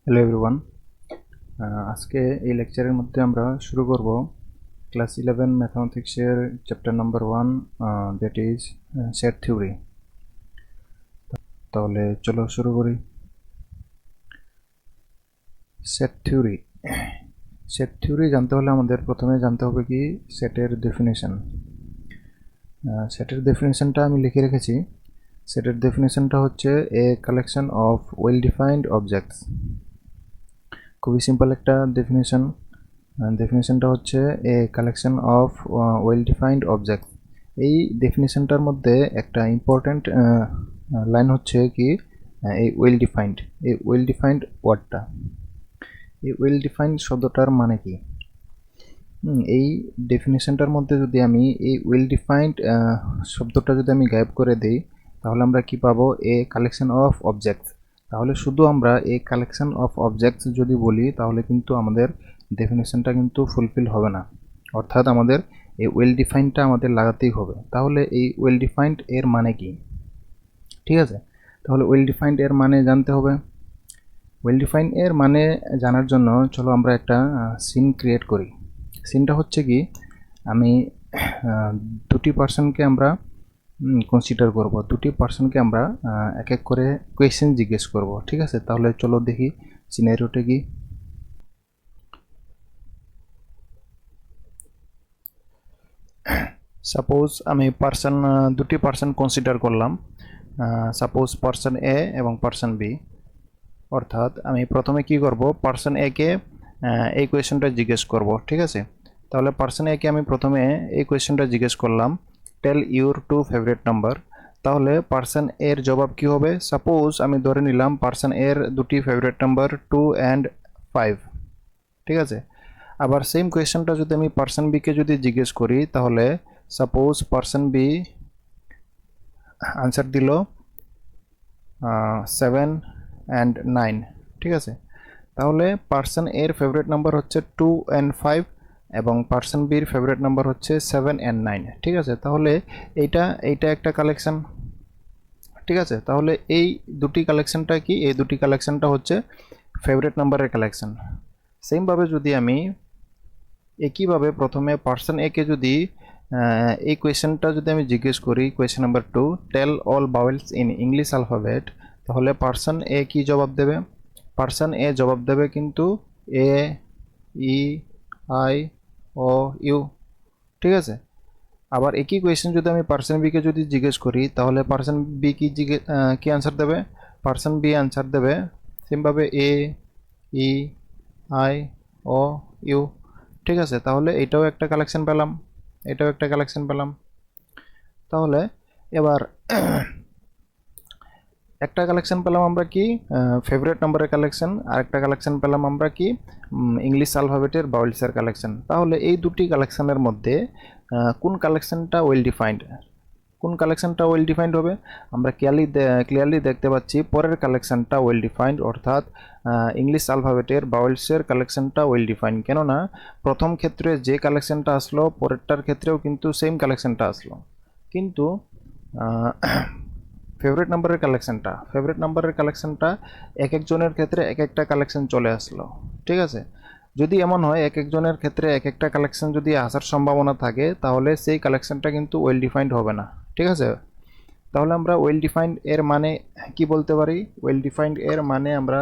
Hello everyone. আজকে এই লেকচারের মধ্যে আমরা শুরু করব ক্লাস 11 ম্যাথমেটিক্সের chapter number 1, that is set theory. তাহলে চলো শুরু করি। সেট থিওরি জানতে হলে আমাদের প্রথমে জানতে হবে কি সেটের ডেফিনেশন। সেটের ডেফিনেশনটা আমি লিখে রেখেছি। সেটের ডেফিনেশনটা হচ্ছে a collection of well defined objects. খুবই সিম্পল একটা ডেফিনেশন। ডেফিনেশনটা হচ্ছে a collection of well defined object. এই ডেফিনেশনটার মধ্যে একটা ইম্পর্ট্যান্ট লাইন হচ্ছে কি এই ওয়েল ডিফাইন্ড ওয়ার্ডটা। এই ওয়েল ডিফাইন্ড শব্দটার মানে কি? এই ডেফিনেশনটার মধ্যে যদি আমি এই ওয়েল ডিফাইন্ড শব্দটা যদি আমি গায়েব করে দিই, তাহলে আমরা কি পাবো? এ কালেকশন অফ অবজেক্টস। তাহলে শুধু আমরা এই কালেকশন অফ অবজেক্টস যদি বলি, তাহলে কিন্তু আমাদের ডেফিনেশনটা কিন্তু ফুলফিল হবে না। অর্থাৎ আমাদের এই ওয়েল ডিফাইন্ডটা আমাদের লাগাতেই হবে। তাহলে এই ওয়েল ডিফাইন্ড এর মানে কি? ঠিক আছে, তাহলে ওয়েল ডিফাইন্ড এর মানে জানতে হবে। ওয়েল ডিফাইন্ড এর মানে জানার জন্য চলো আমরা একটা সিন ক্রিয়েট করি। সিনটা হচ্ছে কি, আমি দুটি পার্সনকে আমরা কনসিডার করব। দুটি পার্সনকে আমরা এক এক করে কোয়েশ্চেন জিজ্ঞেস করব। ঠিক আছে, তাহলে চলো দেখি সিনারিওটা কি। সাপোজ আমি দুটি পার্সন কনসিডার করলাম। সাপোজ পার্সন এ এবং পার্সন বি। অর্থাৎ আমি প্রথমে কি করব, পার্সন এ কে এই কোয়েশ্চেনটা জিজ্ঞেস করব। ঠিক আছে, তাহলে পার্সন এ কে আমি প্রথমে এই কোয়েশ্চেনটা জিজ্ঞেস করলাম, tell your two favourite number. তাহলে পার্সন এর জবাব কি হবে? সাপোজ আমি ধরে নিলাম পার্সন এর দুটি ফেভারিট নাম্বার 2 অ্যান্ড 5। ঠিক আছে, আবার সেম কোয়েশ্চেনটা যদি আমি পার্সন বি কে যদি জিজ্ঞেস করি, তাহলে সাপোজ পার্সন বি আনসার দিল 7 অ্যান্ড 9। ঠিক আছে, তাহলে পার্সন এর ফেভারিট নাম্বার হচ্ছে 2 অ্যান্ড 5 এবং পার্সন বির ফেভারিট নাম্বার হচ্ছে 7 অ্যান্ড 9। ঠিক আছে, তাহলে এইটা একটা কালেকশন। ঠিক আছে, তাহলে এই দুটি কালেকশনটা কি? এই দুটি কালেকশনটা হচ্ছে ফেভারিট নাম্বারের কালেকশন। সেমভাবে যদি আমি একইভাবে প্রথমে পার্সন এ কে যদি এই কোয়েশ্চেনটা যদি আমি জিজ্ঞেস করি, question number 2, tell all vowels in English alphabet, তাহলে পার্সন এ কি জবাব দেবে? পার্সন এ জবাব দেবে কিন্তু এ, ই, আই, ও, ইউ। ঠিক আছে, আবার একই কোয়েশ্চেন যদি আমি পার্সন বি কে যদি জিজ্ঞেস করি, তাহলে পার্সন বি কি আনসার দেবে? পার্সন বি আনসার দেবে সেমভাবে এ, ই, আই, ও, ইউ। ঠিক আছে, তাহলে এটাও একটা কালেকশন পেলাম, এটাও একটা কালেকশন পেলাম। তাহলে এবার একটা কালেকশন পেলাম আমরা কি ফেভারিট নাম্বারের কালেকশন, আর একটা কালেকশন পেলাম আমরা কি ইংলিশ অ্যালফাবেটের বাউলসের কালেকশন। তাহলে এই দুটি কালেকশনের মধ্যে কোন কালেকশনটা ওয়েল ডিফাইন্ড? কোন কালেকশনটা ওয়েল ডিফাইন্ড হবে? আমরা ক্লিয়ারলি দেখতে পাচ্ছি পরের কালেকশনটা ওয়েল ডিফাইন্ড, অর্থাৎ ইংলিশ অ্যালফাবেটের বাউলসের কালেকশনটা ওয়েল ডিফাইন্ড। কেননা প্রথম ক্ষেত্রে যে কালেকশনটা আসলো, পরেরটার ক্ষেত্রেও কিন্তু সেম কালেকশনটা আসলো। কিন্তু ফেভারিট নাম্বারের কালেকশনটা এক একজনের ক্ষেত্রে এক একটা কালেকশন চলে আসলো। ঠিক আছে, যদি এমন হয় এক একজনের ক্ষেত্রে এক একটা কালেকশন যদি আসার সম্ভাবনা থাকে, তাহলে সেই কালেকশনটা কিন্তু ওয়েল ডিফাইন্ড হবে না। ঠিক আছে, তাহলে আমরা ওয়েল ডিফাইন্ড এর মানে কি বলতে পারি? ওয়েল ডিফাইন্ড এর মানে আমরা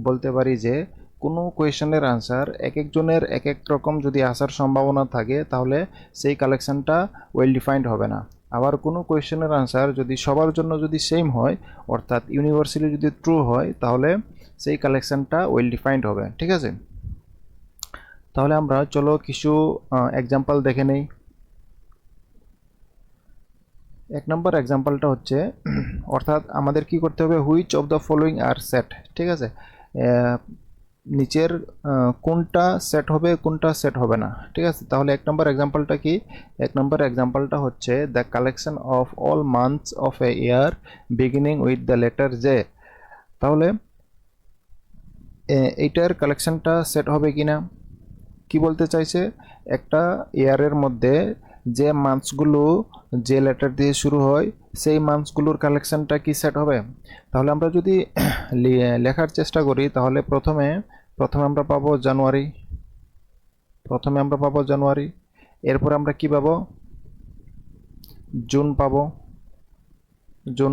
বলতে পারি যে কোনো কোয়েশনের আনসার এক একজনের এক এক রকম যদি আসার সম্ভাবনা থাকে, তাহলে সেই কালেকশনটা ওয়েল ডিফাইন্ড হবে না। আবার কোনো কোয়েশনের আনসার যদি সবার জন্য যদি সেম হয়, অর্থাৎ ইউনিভার্সালি যদি ট্রু হয়, তাহলে সেই কালেকশনটা ওয়েল ডিফাইন্ড হবে। ঠিক আছে, তাহলে আমরা চলো কিছু এক্সাম্পল দেখে নেই। এক নম্বর এক্সাম্পলটা হচ্ছে অর্থাৎ আমাদের কি করতে হবে, which of the following R set. ঠিক আছে, নিচের কোনটা সেট হবে, কোনটা সেট হবে না। ঠিক আছে, তাহলে এক নম্বর এক্সাম্পলটা কি? এক নম্বর এক্সাম্পলটা হচ্ছে the collection of all months of A year beginning with the letter J. তাহলে এইটার কালেকশনটা সেট হবে কি না? কি বলতে চাইছে, একটা ইয়ারের মধ্যে যে মান্থসগুলো যে লেটার দিয়ে শুরু হয় সেই মান্থসগুলোর কালেকশনটা কি সেট হবে? তাহলে আমরা যদি লেখার চেষ্টা করি তাহলে প্রথমে আমরা পাবো জানুয়ারি, এরপর আমরা কি পাবো? জুন পাবো, জুন,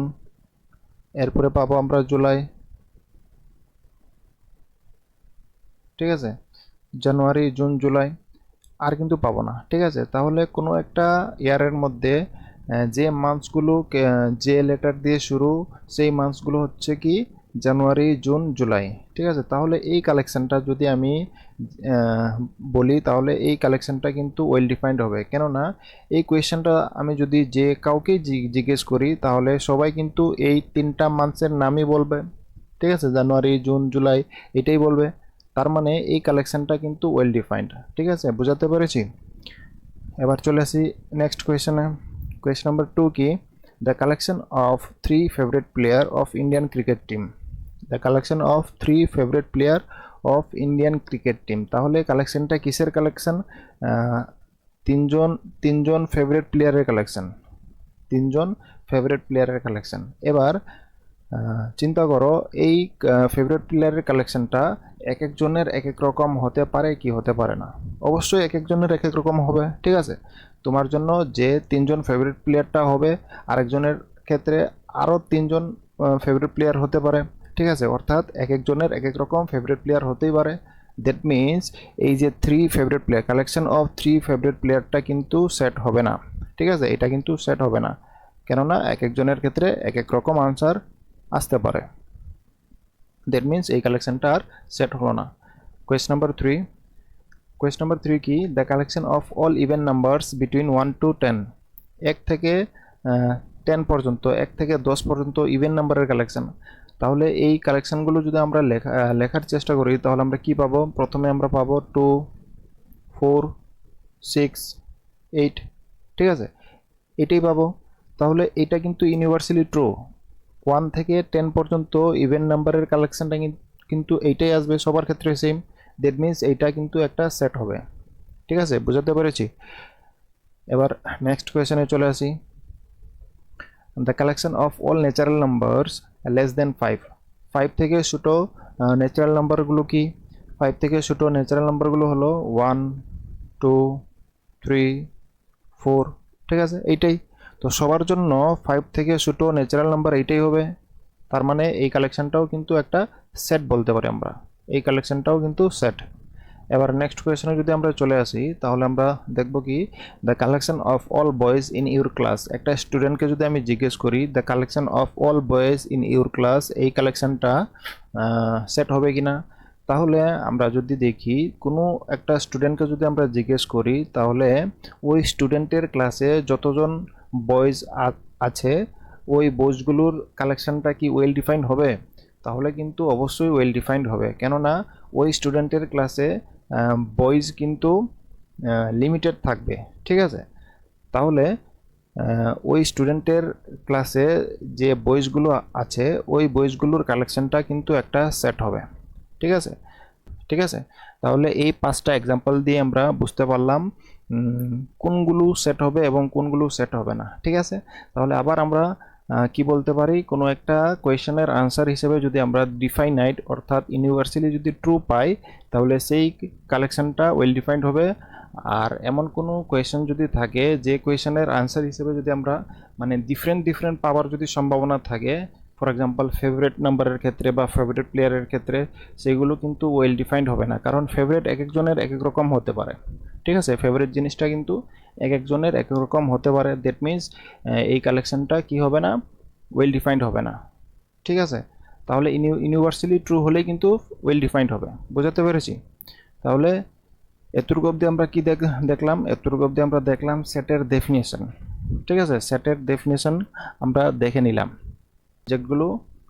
এরপরে পাবো আমরা জুলাই, ঠিক আছে, জানুয়ারি, জুন, জুলাই, আর কিন্তু পাবো না, ঠিক আছে। তাহলে কোনো একটা ইয়ারের মধ্যে যে মান্থসগুলো যে লেটার দিয়ে শুরু সেই মান্থসগুলো হচ্ছে কি জানুয়ারি, জুন, জুলাই, ঠিক আছে। তাহলে এই কালেকশনটা যদি আমি বলি তাহলে এই কালেকশনটা কিন্তু ওয়েল ডিফাইন্ড হবে, কেননা এই কোয়েশ্চেনটা আমি যদি যে কাউকেই জিজ্ঞেস করি তাহলে সবাই কিন্তু এই তিনটা মান্থসের নামই বলবে, ঠিক আছে, জানুয়ারি, জুন, জুলাই এটাই বলবে। তার মানে এই কালেকশনটা কিন্তু ওয়েল ডিফাইন্ড, ঠিক আছে, বোঝাতে পেরেছি। এবার চলে আসি নেক্সট কোয়েশ্চেনে। কোয়েশ্চেন নাম্বার 2 কি? The collection of 3 favourite player of Indian cricket team. The collection of 3 favourite player of Indian cricket team. তাহলে কালেকশনটা কিসের কালেকশন? তিনজন ফেভারিট প্লেয়ারের কালেকশন, তিনজন ফেভারিট প্লেয়ারের কালেকশন। এবার চিন্তা করো এই ফেভারিট প্লেয়ারের কালেকশনটা এক একজনের এক এক রকম হতে পারে কি হতে পারে না? অবশ্যই এক একজনের এক এক রকম হবে, ঠিক আছে। তোমার জন্য যে তিনজন ফেভারিট প্লেয়ারটা হবে আরেকজনের ক্ষেত্রে আরও তিনজন ফেভারিট প্লেয়ার হতে পারে, ঠিক আছে। অর্থাৎ এক একজনের এক এক রকম ফেভারিট প্লেয়ার হতেই পারে। দ্যাট মিনস এই যে 3 favourite player, collection of 3 favourite প্লেয়ারটা কিন্তু সেট হবে না, ঠিক আছে, এটা কিন্তু সেট হবে না, কেননা এক একজনের ক্ষেত্রে এক এক রকম আনসার আসতে পারে। দ্যাট মিনস এই কালেকশনটা আর সেট হলো না। কোয়েশ্চন নাম্বার 3 কি? The collection of all even numbers between 1 to 10, 1 থেকে 10 পর্যন্ত, 1 থেকে 10 পর্যন্ত ইভেন নাম্বারের কালেকশন। তাহলে এই কালেকশনগুলো যদি আমরা লেখার চেষ্টা করি তাহলে আমরা কি পাবো? প্রথমে আমরা পাবো 2, 4, 6, 8, ঠিক আছে, এটাই পাবো। তাহলে এটা কিন্তু ইউনিভার্সালি ট্রু, 1 থেকে 10 পর্যন্ত ইভেন নাম্বারের কালেকশনটা কিন্তু এইটাই আসবে সবার ক্ষেত্রে সেম। দ্যাট মিনস এইটা কিন্তু একটা সেট হবে, ঠিক আছে, বুঝাতে পেরেছি। এবার নেক্সট কোয়েশ্চেনে চলে আসি। The collection of all natural numbers less than 5, 5 থেকে ছোটো ন্যাচারাল নাম্বারগুলো কি? 5 থেকে ছোটো ন্যাচারাল নাম্বারগুলো হলো 1, 2, 3, 4, ঠিক আছে, এইটাই। তো সবার জন্য 5 থেকে ছোটো ন্যাচারাল নাম্বার এইটাই হবে। তার মানে এই কালেকশনটাও কিন্তু একটা সেট বলতে পারি আমরা, এই কালেকশনটাও কিন্তু সেট। এবার নেক্সট কোয়েশ্চনে যদি আমরা চলে আসি তাহলে আমরা দেখব কি? The collection of all boys in your class. একটা স্টুডেন্টকে যদি আমি জিজ্ঞেস করি the collection of all boys in your class, এই কালেকশনটা সেট হবে কিনা? তাহলে আমরা যদি দেখি কোনো একটা স্টুডেন্টকে যদি আমরা জিজ্ঞেস করি তাহলে ওই স্টুডেন্টের ক্লাসে যতজন বয়েজ আছে ওই বয়েজগুলোর কালেকশনটা কি ওয়েল ডিফাইন্ড হবে? তাহলে কিন্তু অবশ্যই ওয়েল ডিফাইন্ড হবে, কেননা ওই স্টুডেন্টের ক্লাসে বয়েজ কিন্তু লিমিটেড থাকবে, ঠিক আছে। তাহলে ওই স্টুডেন্টের ক্লাসে যে বয়েজগুলো আছে ওই বয়েজগুলোর কালেকশনটা কিন্তু একটা সেট হবে, ঠিক আছে, ঠিক আছে। তাহলে এই 5টা এক্সাম্পল দিয়ে আমরা বুঝতে পারলাম কোনগুলো সেট হবে এবং কোনগুলো সেট হবে না, ঠিক আছে। তাহলে আবার আমরা কি বলতে পারি? কোনো একটা কোয়েশ্চেনের আনসার হিসেবে যদি আমরা ডিফাইনাইট অর্থাৎ ইউনিভার্সালি যদি ট্রু পাই তাহলে সেই কালেকশনটা ওয়েল ডিফাইন্ড হবে। আর এমন কোনো কোয়েশ্চেন যদি থাকে যে কোয়েশ্চেনের আনসার হিসেবে যদি আমরা মানে ডিফারেন্ট পাওয়ার যদি সম্ভাবনা থাকে, ফর এক্সাম্পল ফেভারিট নাম্বারের ক্ষেত্রে বা ফেভারিট প্লেয়ারের ক্ষেত্রে, সেগুলো কিন্তু ওয়েল ডিফাইন্ড হবে না, কারণ ফেভারিট এক একজনের এক এক রকম হতে পারে, ঠিক আছে। ফেভারিট জিনিসটা কিন্তু এক একজনের এক এক রকম হতে পারে। দ্যাট মিনস এই কালেকশনটা কি হবে না? ওয়েল ডিফাইন্ড হবে না, ঠিক আছে। তাহলে ইউনিভার্সালি ট্রু হলেই কিন্তু ওয়েল ডিফাইন্ড হবে, বোঝাতে পেরেছি। তাহলে এতটুকু অবধি আমরা কি দেখলাম? এতটুকু অবধি আমরা দেখলাম সেটের ডেফিনেশন, ঠিক আছে। সেটের ডেফিনেশন আমরা দেখে নিলাম, অবজেক্টগুলো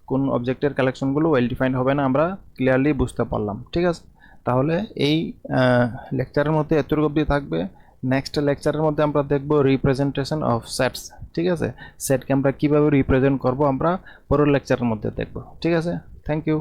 কোন অবজেক্টের কালেকশনগুলো ওয়েল ডিফাইন্ড হবে না আমরা ক্লিয়ারলি বুঝতে পারলাম, ঠিক আছে। তাহলে এই লেকচারের মধ্যে এতটুকু অবধি থাকবে। নেক্সট লেকচারের মধ্যে আমরা দেখব রিপ্রেজেন্টেশন অফ সেটস, ঠিক আছে। সেটকে আমরা কীভাবে রিপ্রেজেন্ট করব আমরা পরের লেকচারের মধ্যে দেখব, ঠিক আছে। Thank you.